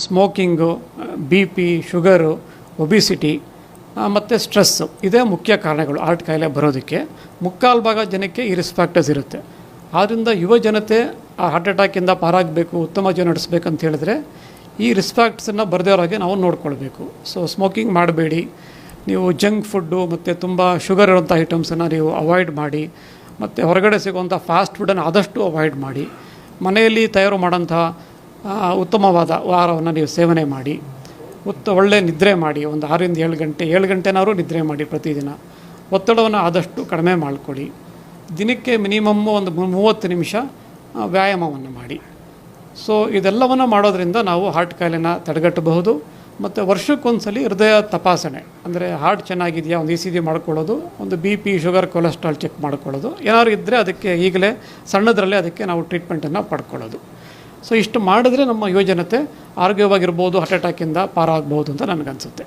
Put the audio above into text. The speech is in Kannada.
Smoking, B P, sugar, obesity ಮತ್ತು ಸ್ಟ್ರೆಸ್ಸು ಇದೇ ಮುಖ್ಯ ಕಾರಣಗಳು ಹಾರ್ಟ್ ಕಾಯಿಲೆ ಬರೋದಕ್ಕೆ. ಮುಕ್ಕಾಲು ಭಾಗ ಜನಕ್ಕೆ ಈ ರಿಸ್ಕ್ ಫ್ಯಾಕ್ಟರ್ಸ್ ಇರುತ್ತೆ. ಆದ್ದರಿಂದ ಯುವ ಜನತೆ ಆ ಹಾರ್ಟ್ ಅಟ್ಯಾಕಿಂದ ಪಾರಾಗಬೇಕು, ಉತ್ತಮ ಜೀವನ ನಡೆಸಬೇಕಂತ ಹೇಳಿದ್ರೆ ಈ ರಿಸ್ಕ್ ಫ್ಯಾಕ್ಟರ್ಸನ್ನು ಬರದೇವ್ರಾಗೆ ನಾವು ನೋಡ್ಕೊಳ್ಬೇಕು. ಸೊ ಸ್ಮೋಕಿಂಗ್ ಮಾಡಬೇಡಿ, ನೀವು ಜಂಕ್ ಫುಡ್ಡು ಮತ್ತು ತುಂಬ ಶುಗರ್ ಇರೋಂಥ ಐಟಮ್ಸನ್ನು ನೀವು ಅವಾಯ್ಡ್ ಮಾಡಿ, ಮತ್ತು ಹೊರಗಡೆ ಸಿಗುವಂಥ ಫಾಸ್ಟ್ ಫುಡ್ಡನ್ನು ಆದಷ್ಟು ಅವಾಯ್ಡ್ ಮಾಡಿ. ಮನೆಯಲ್ಲಿ ತಯಾರು ಮಾಡೋಂಥ ಉತ್ತಮವಾದ ಆಹಾರವನ್ನು ನೀವು ಸೇವನೆ ಮಾಡಿ. ಒಳ್ಳೆ ನಿದ್ರೆ ಮಾಡಿ, ಒಂದು 6ರಿಂದ 7 ಗಂಟೆನಾದ್ರೂ ನಿದ್ರೆ ಮಾಡಿ ಪ್ರತಿದಿನ. ಒತ್ತಡವನ್ನು ಆದಷ್ಟು ಕಡಿಮೆ ಮಾಡಿಕೊಡಿ. ದಿನಕ್ಕೆ ಮಿನಿಮಮ್ಮು ಒಂದು 30 ನಿಮಿಷ ವ್ಯಾಯಾಮವನ್ನು ಮಾಡಿ. ಸೊ ಇದೆಲ್ಲವನ್ನು ಮಾಡೋದ್ರಿಂದ ನಾವು ಹಾರ್ಟ್ ಕಾಯಿಲೆನ ತಡೆಗಟ್ಟಬಹುದು. ಮತ್ತು ವರ್ಷಕ್ಕೊಂದ್ಸಲಿ ಹೃದಯ ತಪಾಸಣೆ, ಅಂದರೆ ಹಾರ್ಟ್ ಚೆನ್ನಾಗಿದೆಯಾ ಒಂದು ECG ಮಾಡ್ಕೊಳ್ಳೋದು, ಒಂದು B P, sugar, cholesterol check ಮಾಡ್ಕೊಳ್ಳೋದು. ಏನಾದ್ರು ಇದ್ದರೆ ಅದಕ್ಕೆ ಈಗಲೇ ಸಣ್ಣದರಲ್ಲೇ ಅದಕ್ಕೆ ನಾವು ಟ್ರೀಟ್ಮೆಂಟನ್ನು ಪಡ್ಕೊಳ್ಳೋದು. ಸೊ ಇಷ್ಟು ಮಾಡಿದ್ರೆ ನಮ್ಮ ಯುವಜನತೆ ಆರೋಗ್ಯವಾಗಿರ್ಬೋದು, ಹಾರ್ಟ್ ಅಟ್ಯಾಕಿಂದ ಪಾರಾಗ್ಬೋದು ಅಂತ ನನಗನ್ಸುತ್ತೆ.